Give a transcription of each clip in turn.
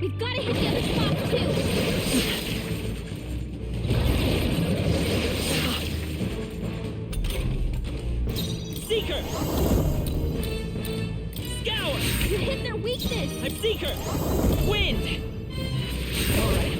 We've got to hit the other spot, too. Seeker! Scour! You hit their weakness. I'm Seeker! Wind! Alright.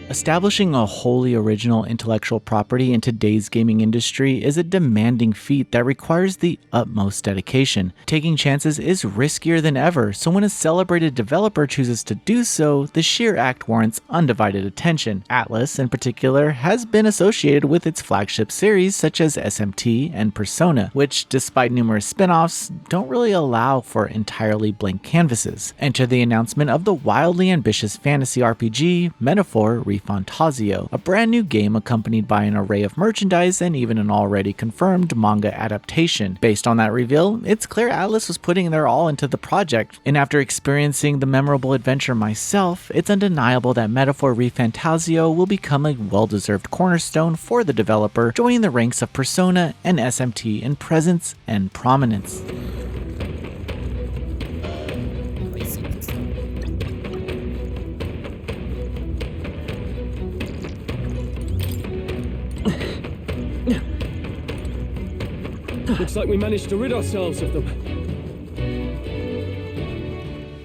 Establishing a wholly original intellectual property in today's gaming industry is a demanding feat that requires the utmost dedication. Taking chances is riskier than ever, so when a celebrated developer chooses to do so, the sheer act warrants undivided attention. Atlus, in particular, has been associated with its flagship series such as SMT and Persona, which, despite numerous spin-offs, don't really allow for entirely blank canvases. Enter the announcement of the wildly ambitious fantasy RPG, Metaphor ReFantazio, a brand new game accompanied by an array of merchandise and even an already confirmed manga adaptation. Based on that reveal, it's clear Atlus was putting their all into the project, and after experiencing the memorable adventure myself, it's undeniable that Metaphor ReFantazio will become a well-deserved cornerstone for the developer, joining the ranks of Persona and SMT in presence and prominence. Looks like we managed to rid ourselves of them.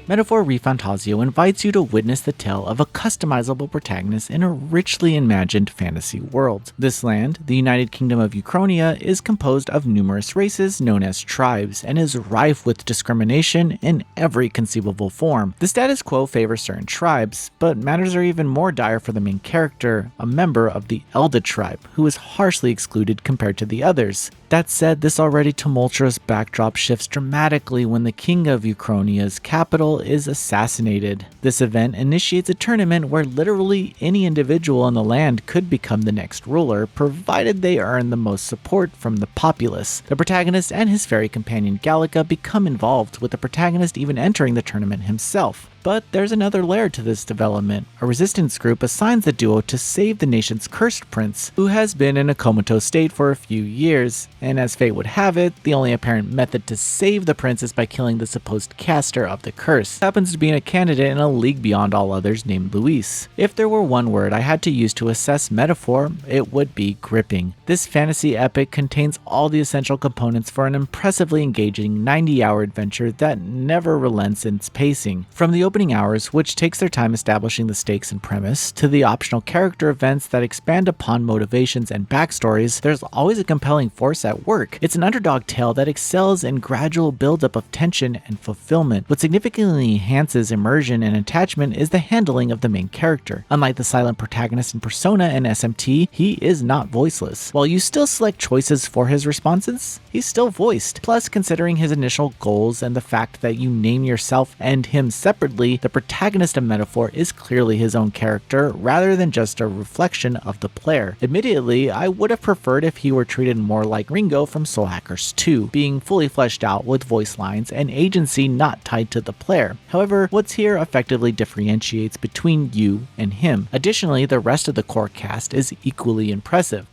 Metaphor ReFantazio invites you to witness the tale of a customizable protagonist in a richly imagined fantasy world. This land, the United Kingdom of Uchronia, is composed of numerous races known as tribes and is rife with discrimination in every conceivable form. The status quo favors certain tribes, but matters are even more dire for the main character, a member of the Elda tribe, who is harshly excluded compared to the others. That said, this already tumultuous backdrop shifts dramatically when the king of Uchronia's capital is assassinated. This event initiates a tournament where literally any individual in the land could become the next ruler, provided they earn the most support from the populace. The protagonist and his fairy companion Gallica become involved, with the protagonist even entering the tournament himself. But there's another layer to this development. A resistance group assigns the duo to save the nation's cursed prince, who has been in a comatose state for a few years, and as fate would have it, the only apparent method to save the prince is by killing the supposed caster of the curse. Happens to be a candidate in a league beyond all others named Luis. If there were one word I had to use to assess Metaphor, it would be gripping. This fantasy epic contains all the essential components for an impressively engaging 90-hour adventure that never relents in its pacing. From the opening hours, which takes their time establishing the stakes and premise, to the optional character events that expand upon motivations and backstories, there's always a compelling force at work. It's an underdog tale that excels in gradual buildup of tension and fulfillment. What significantly enhances immersion and attachment is the handling of the main character. Unlike the silent protagonist in Persona and SMT, he is not voiceless. While you still select choices for his responses, he's still voiced. Plus, considering his initial goals and the fact that you name yourself and him separately, the protagonist of Metaphor is clearly his own character rather than just a reflection of the player. Admittedly, I would have preferred if he were treated more like Ringo from Soul Hackers 2, being fully fleshed out with voice lines and agency not tied to the player. However, what's here effectively differentiates between you and him. Additionally, the rest of the core cast is equally impressive.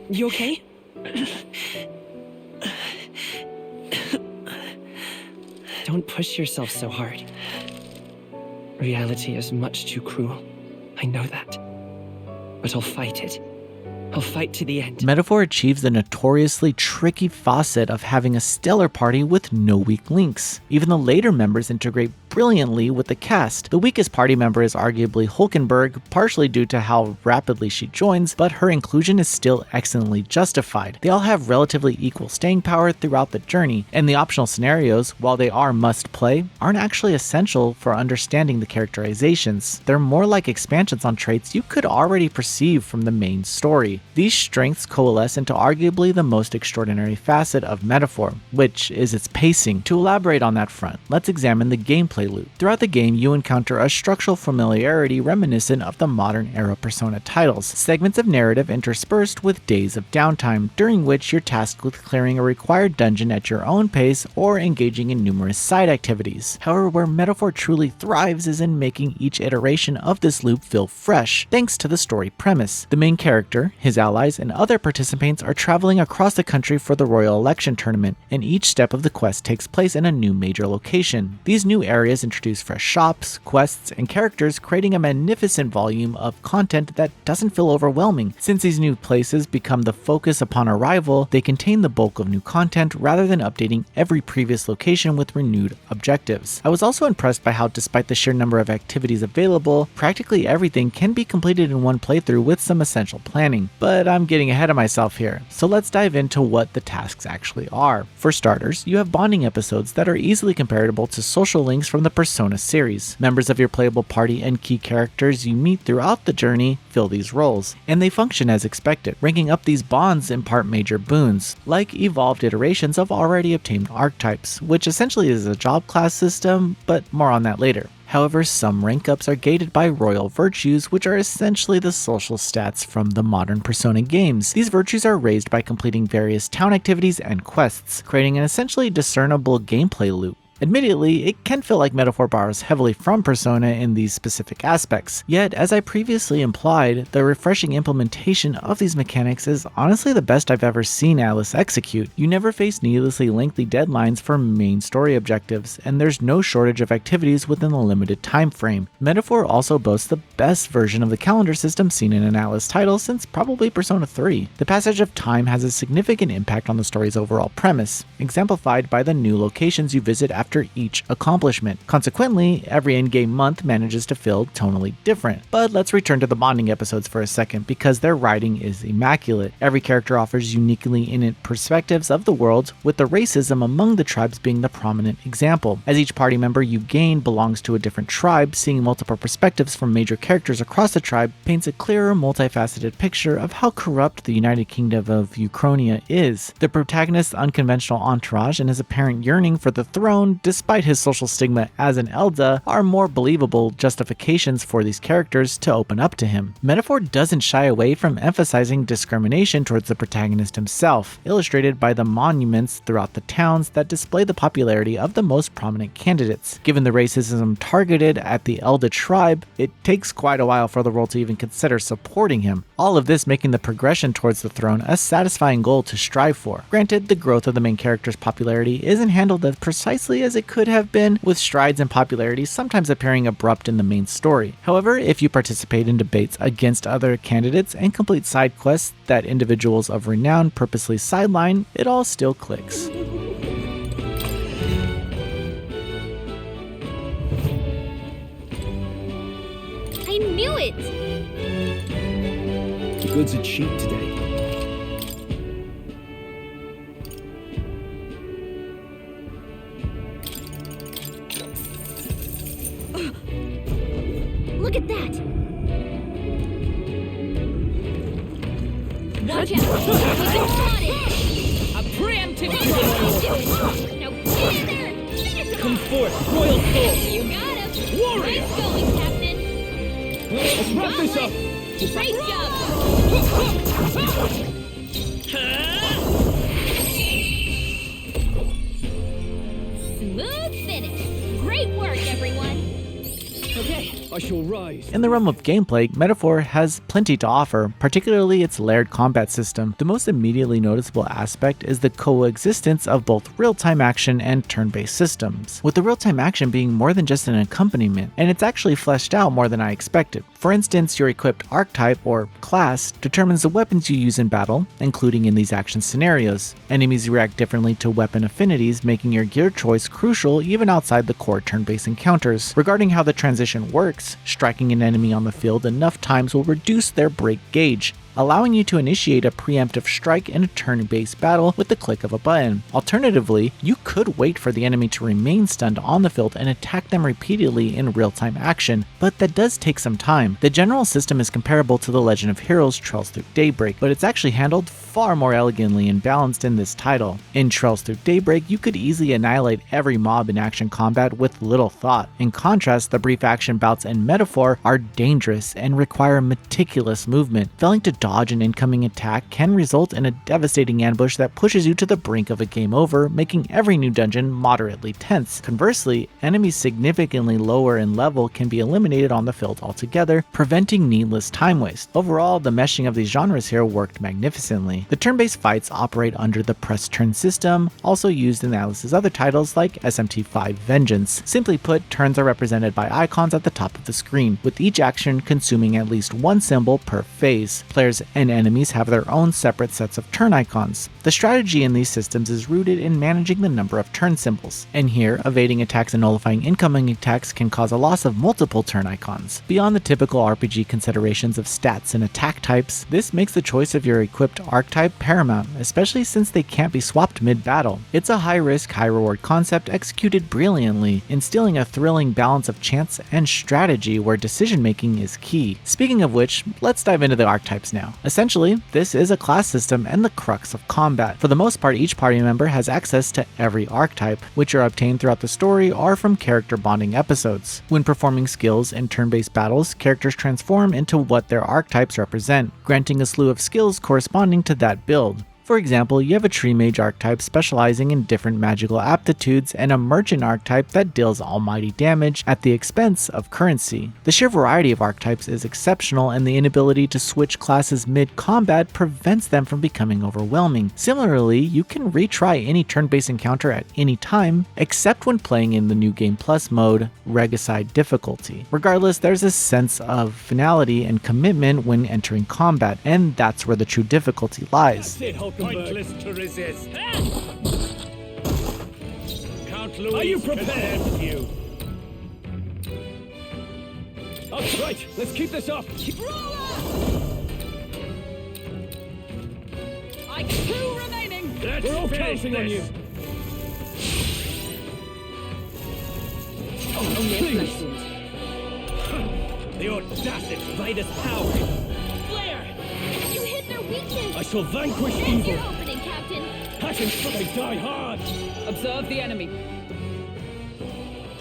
You okay? Don't push yourself so hard. Reality is much too cruel. I know that. But I'll fight it. I'll fight to the end. Metaphor achieves the notoriously tricky facet of having a stellar party with no weak links. Even the later members integrate brilliantly with the cast. The weakest party member is arguably Hulkenberg, partially due to how rapidly she joins, but her inclusion is still excellently justified. They all have relatively equal staying power throughout the journey, and the optional scenarios, while they are must-play, aren't actually essential for understanding the characterizations. They're more like expansions on traits you could already perceive from the main story. These strengths coalesce into arguably the most extraordinary facet of Metaphor, which is its pacing. To elaborate on that front, let's examine the gameplay gameplay loop. Throughout the game, you encounter a structural familiarity reminiscent of the modern era Persona titles, segments of narrative interspersed with days of downtime, during which you're tasked with clearing a required dungeon at your own pace or engaging in numerous side activities. However, where Metaphor truly thrives is in making each iteration of this loop feel fresh, thanks to the story premise. The main character, his allies, and other participants are traveling across the country for the Royal Election Tournament, and each step of the quest takes place in a new major location. These new areas introduce fresh shops, quests, and characters, creating a magnificent volume of content that doesn't feel overwhelming. Since these new places become the focus upon arrival, they contain the bulk of new content rather than updating every previous location with renewed objectives. I was also impressed by how, despite the sheer number of activities available, practically everything can be completed in one playthrough with some essential planning. But I'm getting ahead of myself here, so let's dive into what the tasks actually are. For starters, you have bonding episodes that are easily comparable to social links from the Persona series. Members of your playable party and key characters you meet throughout the journey fill these roles, and they function as expected. Ranking up these bonds impart major boons, like evolved iterations of already obtained archetypes, which essentially is a job class system, but more on that later. However, some rank ups are gated by royal virtues, which are essentially the social stats from the modern Persona games. These virtues are raised by completing various town activities and quests, creating an essentially discernible gameplay loop. Admittedly, it can feel like Metaphor borrows heavily from Persona in these specific aspects, yet as I previously implied, the refreshing implementation of these mechanics is honestly the best I've ever seen Atlus execute. You never face needlessly lengthy deadlines for main story objectives, and there's no shortage of activities within a limited time frame. Metaphor also boasts the best version of the calendar system seen in an Atlus title since probably Persona 3. The passage of time has a significant impact on the story's overall premise, exemplified by the new locations you visit after each accomplishment. Consequently, every in-game month manages to feel tonally different. But let's return to the bonding episodes for a second, because their writing is immaculate. Every character offers uniquely innate perspectives of the world, with the racism among the tribes being the prominent example. As each party member you gain belongs to a different tribe, seeing multiple perspectives from major characters across the tribe paints a clearer, multifaceted picture of how corrupt the United Kingdom of Ukrainia is. The protagonist's unconventional entourage and his apparent yearning for the throne, despite his social stigma as an Elda, are more believable justifications for these characters to open up to him. Metaphor doesn't shy away from emphasizing discrimination towards the protagonist himself, illustrated by the monuments throughout the towns that display the popularity of the most prominent candidates. Given the racism targeted at the Elda tribe, it takes quite a while for the world to even consider supporting him. All of this making the progression towards the throne a satisfying goal to strive for. Granted, the growth of the main character's popularity isn't handled as precisely as it could have been, with strides in popularity sometimes appearing abrupt in the main story. However, if you participate in debates against other candidates and complete side quests that individuals of renown purposely sideline, it all still clicks. I knew it! The goods are cheap today. Look at that! Watch out! We can spot it! A preemptive Now get in there! Finish him Come off! forth, royal soul! You got him! Warrior! Nice going, Captain! Let's wrap this up! Great job! Smooth finish! Great work, everyone! Okay, I shall rise. In the realm of gameplay, Metaphor has plenty to offer, particularly its layered combat system. The most immediately noticeable aspect is the coexistence of both real-time action and turn-based systems, with the real-time action being more than just an accompaniment, and it's actually fleshed out more than I expected. For instance, your equipped archetype or class determines the weapons you use in battle, including in these action scenarios. Enemies react differently to weapon affinities, making your gear choice crucial even outside the core turn-based encounters. Regarding how the transition works, striking an enemy on the field enough times will reduce their break gauge, allowing you to initiate a preemptive strike in a turn-based battle with the click of a button. Alternatively, you could wait for the enemy to remain stunned on the field and attack them repeatedly in real-time action, but that does take some time. The general system is comparable to the Legend of Heroes Trails Through Daybreak, but it's actually handled far far more elegantly and balanced in this title. In Trails Through Daybreak, you could easily annihilate every mob in action combat with little thought. In contrast, the brief action bouts in Metaphor are dangerous and require meticulous movement. Failing to dodge an incoming attack can result in a devastating ambush that pushes you to the brink of a game over, making every new dungeon moderately tense. Conversely, enemies significantly lower in level can be eliminated on the field altogether, preventing needless time waste. Overall, the meshing of these genres here worked magnificently. The turn-based fights operate under the press turn system, also used in Atlus's other titles like SMT5 Vengeance. Simply put, turns are represented by icons at the top of the screen, with each action consuming at least one symbol per phase. Players and enemies have their own separate sets of turn icons. The strategy in these systems is rooted in managing the number of turn symbols, and here, evading attacks and nullifying incoming attacks can cause a loss of multiple turn icons. Beyond the typical RPG considerations of stats and attack types, this makes the choice of your equipped archetype paramount, especially since they can't be swapped mid-battle. It's a high-risk, high-reward concept executed brilliantly, instilling a thrilling balance of chance and strategy where decision-making is key. Speaking of which, let's dive into the archetypes now. Essentially, this is a class system and the crux of combat. For the most part, each party member has access to every archetype, which are obtained throughout the story or from character bonding episodes. When performing skills in turn-based battles, characters transform into what their archetypes represent, granting a slew of skills corresponding to that build. For example, you have a Tree Mage archetype specializing in different magical aptitudes and a Merchant archetype that deals almighty damage at the expense of currency. The sheer variety of archetypes is exceptional, and the inability to switch classes mid-combat prevents them from becoming overwhelming. Similarly, you can retry any turn-based encounter at any time, except when playing in the New Game Plus mode, Regicide difficulty. Regardless, there's a sense of finality and commitment when entering combat, and that's where the true difficulty lies. Pointless to resist. Count Louis, are you prepared? All right, let's keep this up. Two remaining. We're all counting on you. Please. The audacity. Vader's power. Flare. You hit their weakness. I shall vanquish That's evil. your opening, Captain. Passion strike, die hard. Observe the enemy.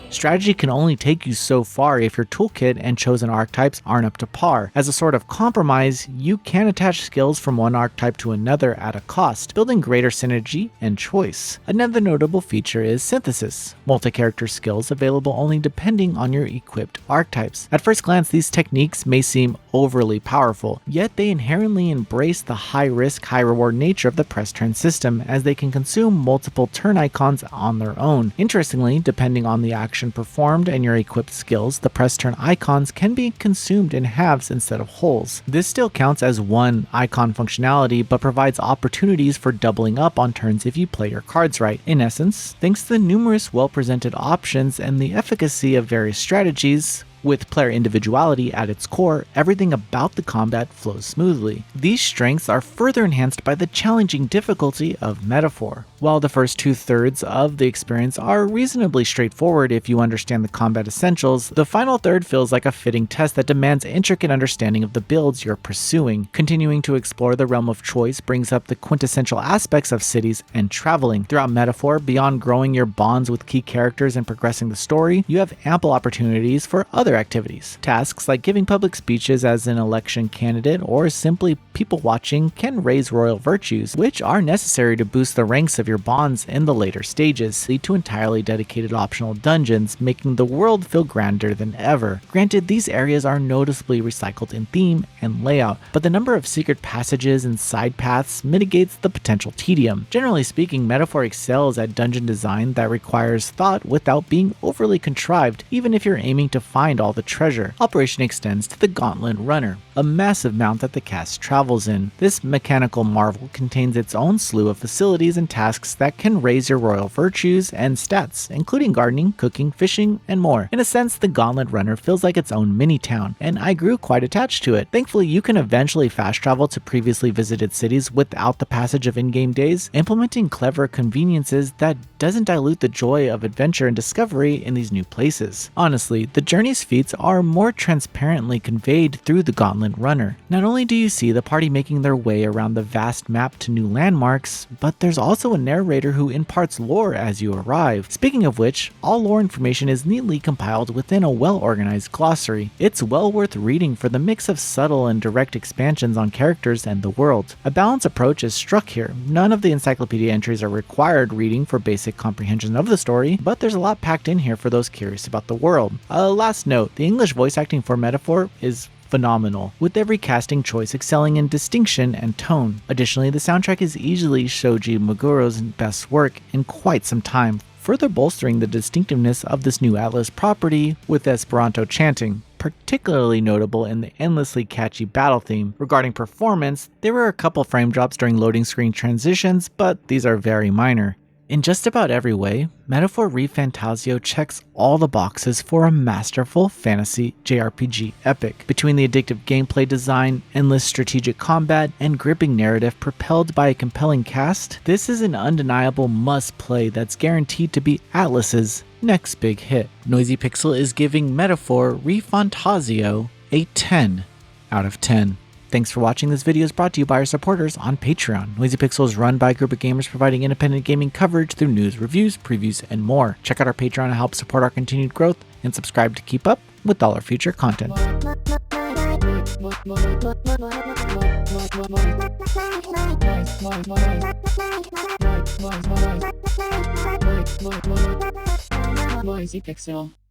Strategy can only take you so far if your toolkit and chosen archetypes aren't up to par. As a sort of compromise, you can attach skills from one archetype to another at a cost, building greater synergy and choice. Another notable feature is synthesis, multi-character skills available only depending on your equipped archetypes. At first glance, these techniques may seem overly powerful, yet they inherently embrace the high-risk, high-reward nature of the press turn system, as they can consume multiple turn icons on their own. Interestingly, depending on the action performed and your equipped skills, the press turn icons can be consumed in halves instead of wholes. This still counts as one icon functionality, but provides opportunities for doubling up on turns if you play your cards right. In essence, thanks to the numerous well-presented options and the efficacy of various strategies, with player individuality at its core, everything about the combat flows smoothly. These strengths are further enhanced by the challenging difficulty of Metaphor. While the first 2/3 of the experience are reasonably straightforward if you understand the combat essentials, the final third feels like a fitting test that demands intricate understanding of the builds you're pursuing. Continuing to explore the realm of choice brings up the quintessential aspects of cities and traveling. Throughout Metaphor, beyond growing your bonds with key characters and progressing the story, you have ample opportunities for other activities. Tasks like giving public speeches as an election candidate or simply people watching can raise royal virtues, which are necessary to boost the ranks of your bonds in the later stages, lead to entirely dedicated optional dungeons, making the world feel grander than ever. Granted, these areas are noticeably recycled in theme and layout, but the number of secret passages and side paths mitigates the potential tedium. Generally speaking, Metaphor excels at dungeon design that requires thought without being overly contrived, even if you're aiming to find all the treasure. Operation extends to the Gauntlet Runner, a massive mount that the cast travels in. This mechanical marvel contains its own slew of facilities and tasks that can raise your royal virtues and stats, including gardening, cooking, fishing, and more. In a sense, the Gauntlet Runner feels like its own mini-town, and I grew quite attached to it. Thankfully, you can eventually fast travel to previously visited cities without the passage of in-game days, implementing clever conveniences that doesn't dilute the joy of adventure and discovery in these new places. Honestly, the journeys feats are more transparently conveyed through the Gauntlet Runner. Not only do you see the party making their way around the vast map to new landmarks, but there's also a narrator who imparts lore as you arrive. Speaking of which, all lore information is neatly compiled within a well-organized glossary. It's well worth reading for the mix of subtle and direct expansions on characters and the world. A balanced approach is struck here. None of the encyclopedia entries are required reading for basic comprehension of the story, but there's a lot packed in here for those curious about the world. Last note, the English voice acting for Metaphor is phenomenal, with every casting choice excelling in distinction and tone. Additionally, the soundtrack is easily Shoji Meguro's best work in quite some time, further bolstering the distinctiveness of this new Atlas property with Esperanto chanting, particularly notable in the endlessly catchy battle theme. Regarding performance, there were a couple frame drops during loading screen transitions, but these are very minor. In just about every way, Metaphor ReFantazio checks all the boxes for a masterful fantasy JRPG epic. Between the addictive gameplay design, endless strategic combat, and gripping narrative propelled by a compelling cast, this is an undeniable must-play that's guaranteed to be Atlas's next big hit. Noisy Pixel is giving Metaphor ReFantazio a 10 out of 10. Thanks for watching. This video is brought to you by our supporters on Patreon. Noisy Pixel is run by a group of gamers providing independent gaming coverage through news, reviews, previews, and more. Check out our Patreon to help support our continued growth, and subscribe to keep up with all our future content. Noisy Pixel.